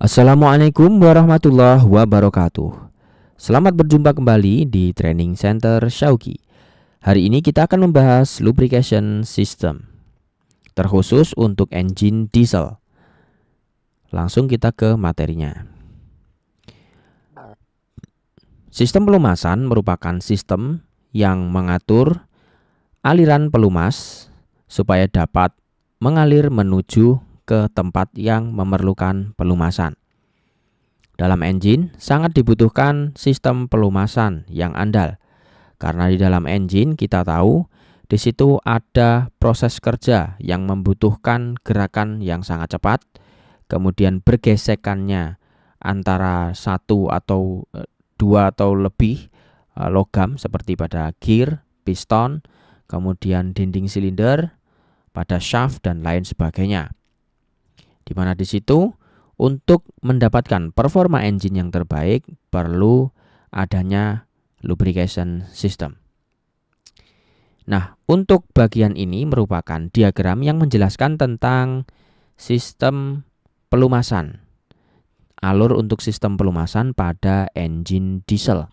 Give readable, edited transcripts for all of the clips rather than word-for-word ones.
Assalamualaikum warahmatullahi wabarakatuh. Selamat berjumpa kembali di Training Center Syauqi. Hari ini kita akan membahas lubrication system, terkhusus untuk engine diesel. Langsung kita ke materinya. Sistem pelumasan merupakan sistem yang mengatur aliran pelumas supaya dapat mengalir menuju ke tempat yang memerlukan pelumasan. Dalam engine sangat dibutuhkan sistem pelumasan yang andal, karena di dalam engine kita tahu di situ ada proses kerja yang membutuhkan gerakan yang sangat cepat, kemudian bergesekannya antara satu atau dua atau lebih logam seperti pada gear, piston, kemudian dinding silinder, pada shaft dan lain sebagainya. Di mana di situ untuk mendapatkan performa engine yang terbaik perlu adanya lubrication system. Nah, untuk bagian ini merupakan diagram yang menjelaskan tentang sistem pelumasan. Alur untuk sistem pelumasan pada engine diesel.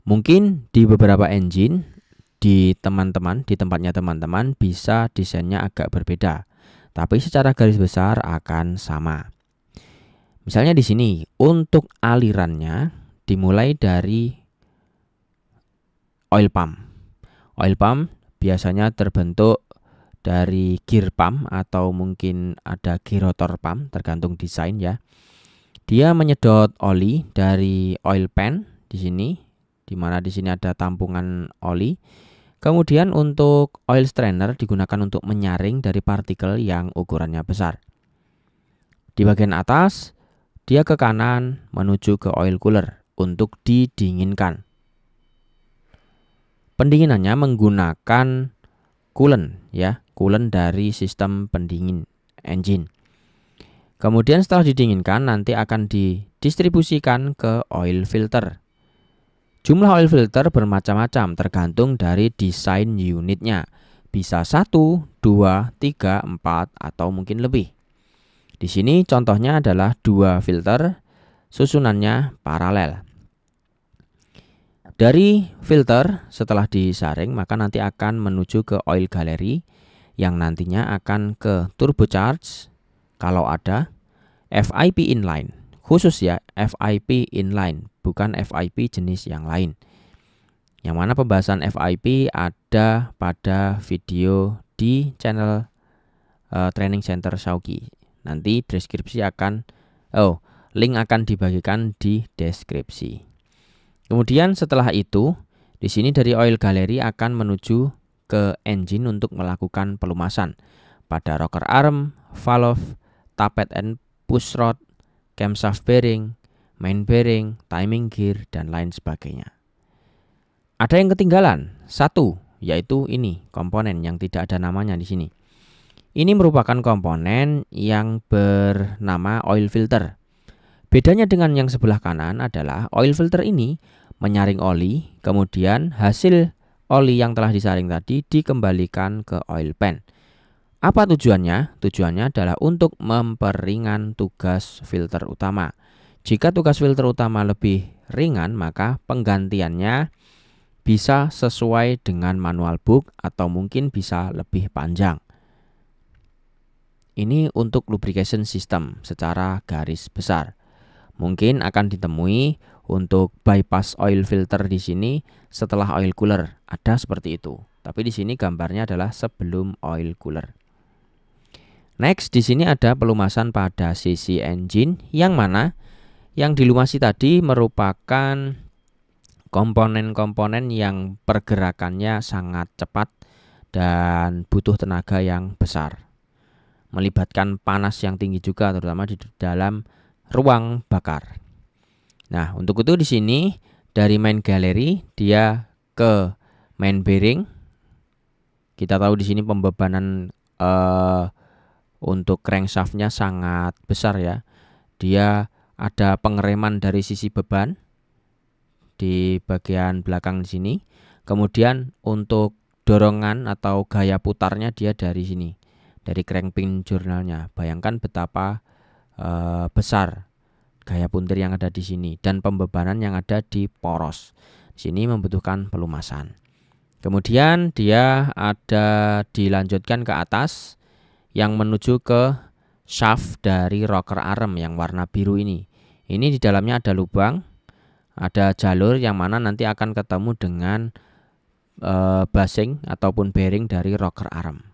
Mungkin di beberapa engine di tempatnya teman-teman bisa desainnya agak berbeda. Tapi secara garis besar akan sama. Misalnya di sini untuk alirannya dimulai dari oil pump. Oil pump biasanya terbentuk dari gear pump atau mungkin ada gyrotor pump, tergantung desain ya. Dia menyedot oli dari oil pan di sini, di mana di sini ada tampungan oli. Kemudian untuk oil strainer digunakan untuk menyaring dari partikel yang ukurannya besar. Di bagian atas, dia ke kanan menuju ke oil cooler untuk didinginkan. Pendinginannya menggunakan coolant ya, coolant dari sistem pendingin engine. Kemudian setelah didinginkan nanti akan didistribusikan ke oil filter. Jumlah oil filter bermacam-macam tergantung dari desain unitnya. Bisa 1, 2, 3, 4 atau mungkin lebih. Di sini contohnya adalah 2 filter, susunannya paralel. Dari filter setelah disaring maka nanti akan menuju ke oil gallery yang nantinya akan ke turbocharge kalau ada, FIP inline. Khusus ya, FIP inline, bukan FIP jenis yang lain. Yang mana pembahasan FIP ada pada video di channel Training Center Syauqi. Nanti link akan dibagikan di deskripsi. Kemudian setelah itu, di sini dari oil gallery akan menuju ke engine untuk melakukan pelumasan pada rocker arm, valve, tappet and push rod, camshaft bearing, main bearing, timing gear, dan lain sebagainya. Ada yang ketinggalan, satu, yaitu ini komponen yang tidak ada namanya di sini. Ini merupakan komponen yang bernama oil filter. Bedanya dengan yang sebelah kanan adalah oil filter ini menyaring oli, kemudian hasil oli yang telah disaring tadi dikembalikan ke oil pan. Apa tujuannya? Tujuannya adalah untuk memperingan tugas filter utama. Jika tugas filter utama lebih ringan, maka penggantiannya bisa sesuai dengan manual book atau mungkin bisa lebih panjang. Ini untuk lubrication system secara garis besar. Mungkin akan ditemui untuk bypass oil filter di sini setelah oil cooler. Ada seperti itu. Tapi di sini gambarnya adalah sebelum oil cooler. Next, di sini ada pelumasan pada sisi engine yang mana yang dilumasi tadi merupakan komponen-komponen yang pergerakannya sangat cepat dan butuh tenaga yang besar. Melibatkan panas yang tinggi juga terutama di dalam ruang bakar. Nah, untuk itu di sini dari main gallery dia ke main bearing. Kita tahu di sini pembebanan untuk crankshaftnya sangat besar ya. Dia ada pengereman dari sisi beban di bagian belakang di sini. Kemudian untuk dorongan atau gaya putarnya dia dari sini, dari crankpin jurnalnya. Bayangkan betapa besar gaya puntir yang ada di sini dan pembebanan yang ada di poros. Di sini membutuhkan pelumasan. Kemudian dia ada dilanjutkan ke atas yang menuju ke shaft dari rocker arm yang warna biru ini. Ini di dalamnya ada lubang, ada jalur yang mana nanti akan ketemu dengan bushing ataupun bearing dari rocker arm.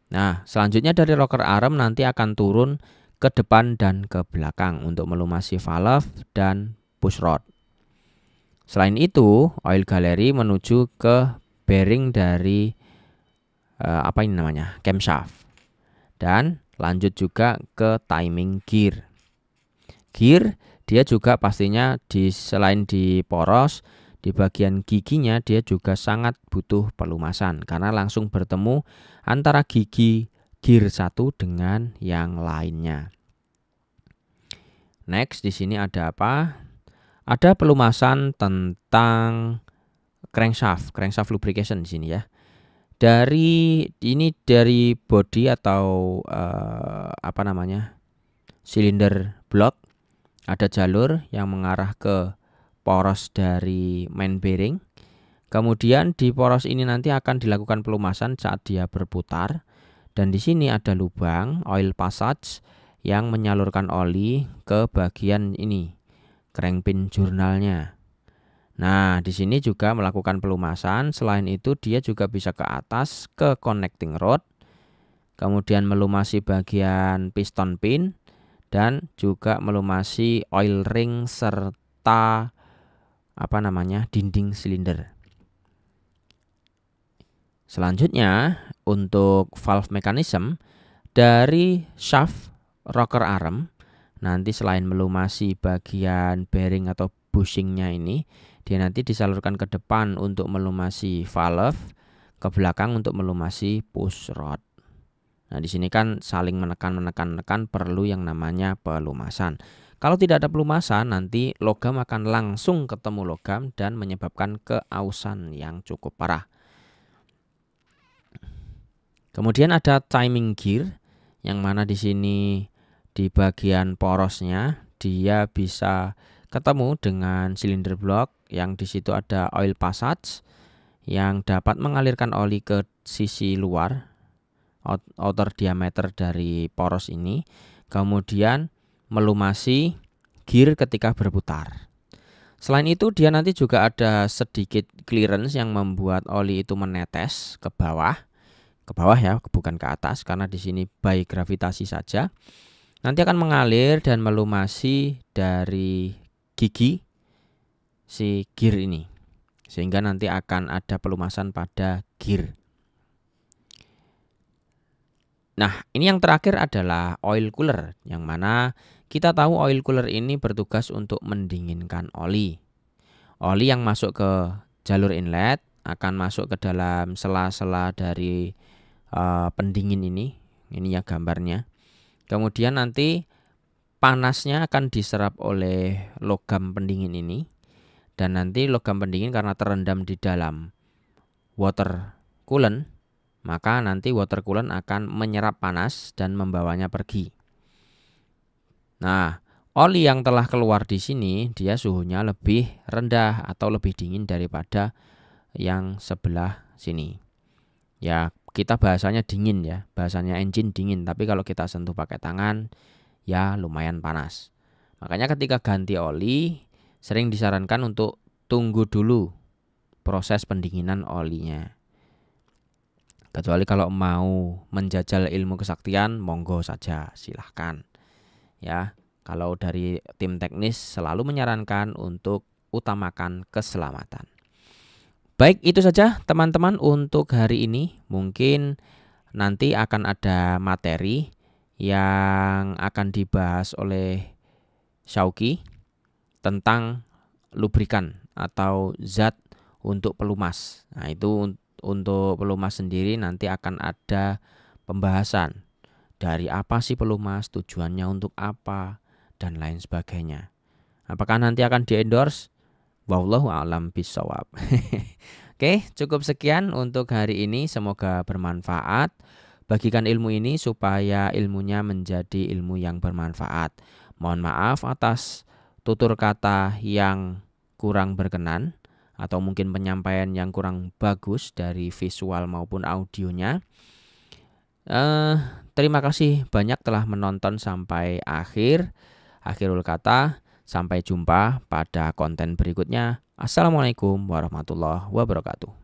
Nah, selanjutnya dari rocker arm nanti akan turun ke depan dan ke belakang untuk melumasi valve dan push rod. Selain itu, oil gallery menuju ke bearing dari camshaft dan lanjut juga ke timing gear. Gear dia juga pastinya selain di poros, di bagian giginya dia juga sangat butuh pelumasan karena langsung bertemu antara gigi gear satu dengan yang lainnya. Next, di sini ada apa? Ada pelumasan tentang crankshaft lubrication di sini ya. Dari body atau silinder block ada jalur yang mengarah ke poros dari main bearing. Kemudian di poros ini nanti akan dilakukan pelumasan saat dia berputar. Dan di sini ada lubang oil passage yang menyalurkan oli ke bagian ini, crankpin jurnalnya. Nah, di sini juga melakukan pelumasan. Selain itu dia juga bisa ke atas ke connecting rod. Kemudian melumasi bagian piston pin dan juga melumasi oil ring serta dinding silinder. Selanjutnya untuk valve mechanism dari shaft rocker arm nanti selain melumasi bagian bearing atau bushingnya ini, dia nanti disalurkan ke depan untuk melumasi valve, ke belakang untuk melumasi push rod. Nah, di sini kan saling menekan perlu yang namanya pelumasan. Kalau tidak ada pelumasan, nanti logam akan langsung ketemu logam dan menyebabkan keausan yang cukup parah. Kemudian ada timing gear yang mana di sini di bagian porosnya dia bisa ketemu dengan silinder block yang di situ ada oil passage yang dapat mengalirkan oli ke sisi luar outer diameter dari poros ini, kemudian melumasi gear ketika berputar. Selain itu dia nanti juga ada sedikit clearance yang membuat oli itu menetes ke bawah ya, bukan ke atas karena di sini by gravitasi saja. Nanti akan mengalir dan melumasi dari gigi si gear ini, sehingga nanti akan ada pelumasan pada gear. Nah, ini yang terakhir adalah oil cooler, yang mana kita tahu oil cooler ini bertugas untuk mendinginkan oli. Oli yang masuk ke jalur inlet akan masuk ke dalam sela-sela dari pendingin ini ya gambarnya. Kemudian nanti panasnya akan diserap oleh logam pendingin ini, dan nanti logam pendingin karena terendam di dalam water coolant, maka nanti water coolant akan menyerap panas dan membawanya pergi. Nah, oli yang telah keluar di sini dia suhunya lebih rendah atau lebih dingin daripada yang sebelah sini. Ya, kita bahasanya dingin ya, bahasanya engine dingin, tapi kalau kita sentuh pakai tangan ya lumayan panas. Makanya ketika ganti oli sering disarankan untuk tunggu dulu proses pendinginan olinya. Kecuali kalau mau menjajal ilmu kesaktian, monggo saja, silahkan. Ya, kalau dari tim teknis selalu menyarankan untuk utamakan keselamatan. Baik, itu saja teman-teman untuk hari ini. Mungkin nanti akan ada materi yang akan dibahas oleh Syauqi tentang lubrikan atau zat untuk pelumas. Nah, itu untuk pelumas sendiri nanti akan ada pembahasan dari apa sih pelumas, tujuannya untuk apa, dan lain sebagainya. Apakah nanti akan di-endorse? Wallahu a'lam bishawab. Oke, cukup sekian untuk hari ini. Semoga bermanfaat. bagikan ilmu ini supaya ilmunya menjadi ilmu yang bermanfaat. Mohon maaf atas tutur kata yang kurang berkenan atau mungkin penyampaian yang kurang bagus dari visual maupun audionya. Terima kasih banyak telah menonton sampai akhir. Akhirul kata, sampai jumpa pada konten berikutnya. Assalamualaikum warahmatullahi wabarakatuh.